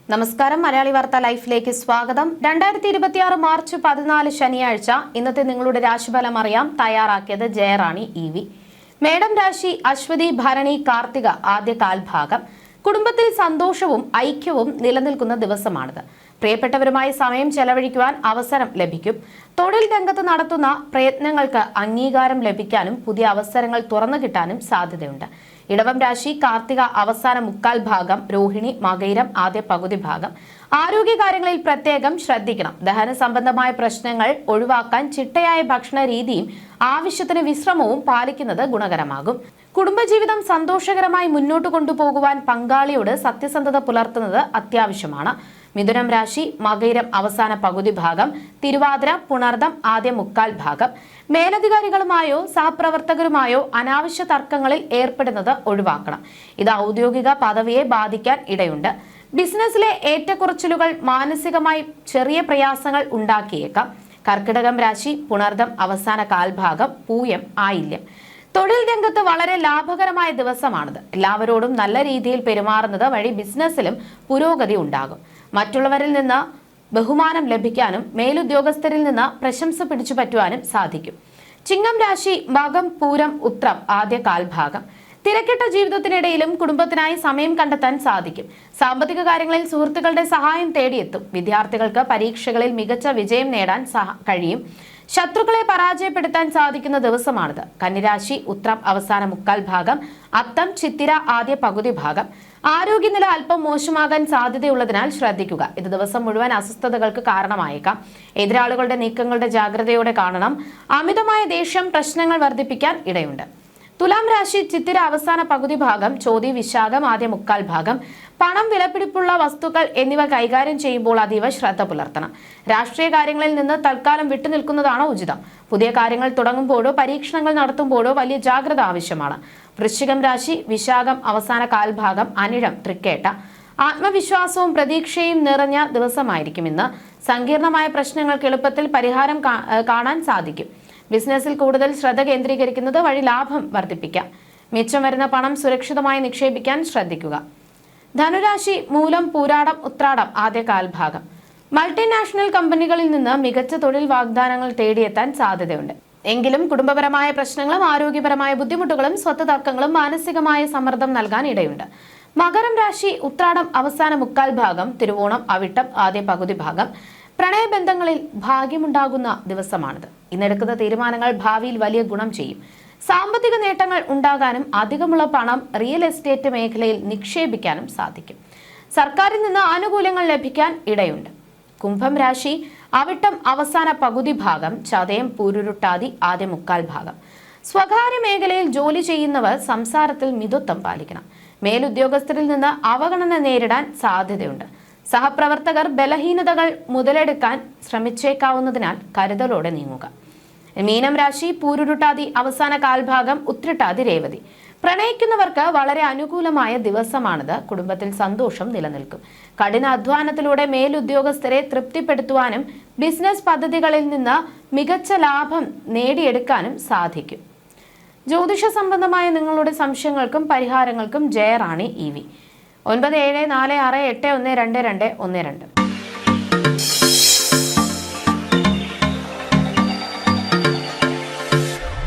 നമസ്കാരം. മലയാളി വാർത്ത ലൈഫിലേക്ക് സ്വാഗതം. 2026 മാർച്ച് 14 ശനിയാഴ്ച ഇന്നത്തെ നിങ്ങളുടെ രാശിഫലം അറിയാം. തയ്യാറാക്കിയത് ജയറാണി EV. മേടം രാശി അശ്വതി ഭരണി കാർത്തിക ആദ്യ കാൽഭാഗം. കുടുംബത്തിൽ സന്തോഷവും ഐക്യവും നിലനിൽക്കുന്ന ദിവസമാണിത്. പ്രിയപ്പെട്ടവരുമായി സമയം ചെലവഴിക്കുവാൻ അവസരം ലഭിക്കും. തൊഴിൽ രംഗത്ത് നടത്തുന്ന പ്രയത്നങ്ങൾക്ക് അംഗീകാരം ലഭിക്കാനും പുതിയ അവസരങ്ങൾ തുറന്നു കിട്ടാനും സാധ്യതയുണ്ട്. ഇടവം രാശി കാർത്തിക അവസാന മുക്കാൽ ഭാഗം, രോഹിണി മകയിരം ആദ്യ പകുതി ഭാഗം. ആരോഗ്യകാര്യങ്ങളിൽ പ്രത്യേകം ശ്രദ്ധിക്കണം. ദഹന സംബന്ധമായ പ്രശ്നങ്ങൾ ഒഴിവാക്കാൻ ചിട്ടയായ ഭക്ഷണ രീതിയും ആവശ്യത്തിന് വിശ്രമവും പാലിക്കുന്നത് ഗുണകരമാകും. കുടുംബജീവിതം സന്തോഷകരമായി മുന്നോട്ട് കൊണ്ടുപോകുവാൻ പങ്കാളിയോട് സത്യസന്ധത പുലർത്തുന്നത് അത്യാവശ്യമാണ്. മിഥുനം രാശി മകയിരം അവസാന പകുതി ഭാഗം, തിരുവാതിര പുണർദം ആദ്യ മുക്കാൽ ഭാഗം. മേലധികാരികളുമായോ സഹപ്രവർത്തകരുമായോ അനാവശ്യ തർക്കങ്ങളിൽ ഏർപ്പെടുന്നത് ഒഴിവാക്കണം. ഇത് ഔദ്യോഗിക പദവിയെ ബാധിക്കാൻ ഇടയുണ്ട്. ബിസിനസ്സിലെ ഏറ്റക്കുറച്ചിലുകൾ മാനസികമായി ചെറിയ പ്രയാസങ്ങൾ ഉണ്ടാക്കിയേക്കാം. കർക്കിടകം രാശി പുണർദം അവസാന കാൽഭാഗം, പൂയം ആയില്യം. തൊഴിൽ രംഗത്ത് വളരെ ലാഭകരമായ ദിവസമാണിത്. എല്ലാവരോടും നല്ല രീതിയിൽ പെരുമാറുന്നത് വഴി ബിസിനസ്സിലും പുരോഗതി ഉണ്ടാകും. മറ്റുള്ളവരിൽ നിന്ന് ബഹുമാനം ലഭിക്കാനും മേലുദ്യോഗസ്ഥരിൽ നിന്ന് പ്രശംസ പിടിച്ചുപറ്റുവാനും സാധിക്കും. ചിങ്ങം രാശി മകം പൂരം ഉത്രം ആദ്യ കാൽഭാഗം. തിരക്കിട്ട ജീവിതത്തിനിടയിലും കുടുംബത്തിനായി സമയം കണ്ടെത്താൻ സാധിക്കും. സാമ്പത്തിക കാര്യങ്ങളിൽ സുഹൃത്തുക്കളുടെ സഹായം തേടിയെത്തും. വിദ്യാർത്ഥികൾക്ക് പരീക്ഷകളിൽ മികച്ച വിജയം നേടാൻ കഴിയും. ശത്രുക്കളെ പരാജയപ്പെടുത്താൻ സാധിക്കുന്ന ദിവസമാണിത്. കന്നിരാശി ഉത്രം അവസാന മുക്കാൽ ഭാഗം, അത്തം ചിത്തിര ആദ്യ പകുതി ഭാഗം. ആരോഗ്യനില അല്പം മോശമാകാൻ സാധ്യതയുള്ളതിനാൽ ശ്രദ്ധിക്കുക. ഇത് ദിവസം മുഴുവൻ അസ്വസ്ഥതകൾക്ക് കാരണമായേക്കാം. എതിരാളികളുടെ നീക്കങ്ങളുടെ ജാഗ്രതയോടെ കാണണം. അമിതമായ ദേഷ്യം പ്രശ്നങ്ങൾ വർദ്ധിപ്പിക്കാൻ ഇടയുണ്ട്. തുലാം രാശി ചിത്തിര അവസാന പകുതി ഭാഗം, ചോതി വിശാഖം ആദ്യ മുക്കാൽ ഭാഗം. പണം, വിലപിടിപ്പുള്ള വസ്തുക്കൾ എന്നിവ കൈകാര്യം ചെയ്യുമ്പോൾ അതീവ ശ്രദ്ധ പുലർത്തണം. രാഷ്ട്രീയ കാര്യങ്ങളിൽ നിന്ന് തൽക്കാലം വിട്ടുനിൽക്കുന്നതാണ് ഉചിതം. പുതിയ കാര്യങ്ങൾ തുടങ്ങുമ്പോഴോ പരീക്ഷണങ്ങൾ നടത്തുമ്പോഴോ വലിയ ജാഗ്രത ആവശ്യമാണ്. വൃശ്ചികം രാശി വിശാഖം അവസാന കാൽഭാഗം, അനിഴം തൃക്കേട്ട. ആത്മവിശ്വാസവും പ്രതീക്ഷയും നിറഞ്ഞ ദിവസമായിരിക്കും ഇന്ന്. സങ്കീർണമായ പ്രശ്നങ്ങൾക്ക് എളുപ്പത്തിൽ പരിഹാരം കാണാൻ സാധിക്കും. ബിസിനസ്സിൽ കൂടുതൽ ശ്രദ്ധ കേന്ദ്രീകരിക്കുന്നത് വഴി ലാഭം വർദ്ധിപ്പിക്കാം. മിച്ചം വരുന്ന പണം സുരക്ഷിതമായി നിക്ഷേപിക്കാൻ ശ്രദ്ധിക്കുക. ധനുരാശി മൂലം പൂരാടം ഉത്രാടം ആദ്യ കാൽഭാഗം. മൾട്ടിനാഷണൽ കമ്പനികളിൽ നിന്ന് മികച്ച തൊഴിൽ വാഗ്ദാനങ്ങൾ തേടിയെത്താൻ സാധ്യതയുണ്ട്. എങ്കിലും കുടുംബപരമായ പ്രശ്നങ്ങളും ആരോഗ്യപരമായ ബുദ്ധിമുട്ടുകളും സ്വത്ത് തർക്കങ്ങളും മാനസികമായ സമ്മർദ്ദം നൽകാൻ ഇടയുണ്ട്. മകരം രാശി ഉത്രാടം അവസാന മുക്കാൽ ഭാഗം, തിരുവോണം അവിട്ടം ആദ്യ പകുതി ഭാഗം. പ്രണയബന്ധങ്ങളിൽ ഭാഗ്യമുണ്ടാകുന്ന ദിവസമാണിത്. ഇന്നെടുക്കുന്ന തീരുമാനങ്ങൾ ഭാവിയിൽ വലിയ ഗുണം ചെയ്യും. സാമ്പത്തിക നേട്ടങ്ങൾ ഉണ്ടാകാനും അധികമുള്ള പണം റിയൽ എസ്റ്റേറ്റ് മേഖലയിൽ നിക്ഷേപിക്കാനും സാധിക്കും. സർക്കാരിൽ നിന്ന് ആനുകൂല്യങ്ങൾ ലഭിക്കാൻ ഇടയുണ്ട്. കുംഭം രാശി അവിട്ടം അവസാന പകുതി ഭാഗം, ചതയം പൂരുരുട്ടാതി ആദ്യ മുക്കാൽ ഭാഗം. സ്വകാര്യ മേഖലയിൽ ജോലി ചെയ്യുന്നവർ സംസാരത്തിൽ മിതത്വം പാലിക്കണം. മേലുദ്യോഗസ്ഥരിൽ നിന്ന് അവഗണന നേരിടാൻ സാധ്യതയുണ്ട്. സഹപ്രവർത്തകർ ബലഹീനതകൾ മുതലെടുക്കാൻ ശ്രമിച്ചേക്കാവുന്നതിനാൽ കരുതലോടെ നീങ്ങുക. മീനം രാശി പൂരുരുട്ടാതി അവസാന കാൽഭാഗം, ഉത്രട്ടാതി രേവതി. പ്രണയിക്കുന്നവർക്ക് വളരെ അനുകൂലമായ ദിവസമാണിത്. കുടുംബത്തിൽ സന്തോഷം നിലനിൽക്കും. കഠിന അധ്വാനത്തിലൂടെ മേലുദ്യോഗസ്ഥരെ തൃപ്തിപ്പെടുത്തുവാനും ബിസിനസ് പദ്ധതികളിൽ നിന്ന് മികച്ച ലാഭം നേടിയെടുക്കാനും സാധിക്കും. ജ്യോതിഷ സംബന്ധമായ നിങ്ങളുടെ സംശയങ്ങൾക്കും പരിഹാരങ്ങൾക്കും ജയറാണി EV 9746812212.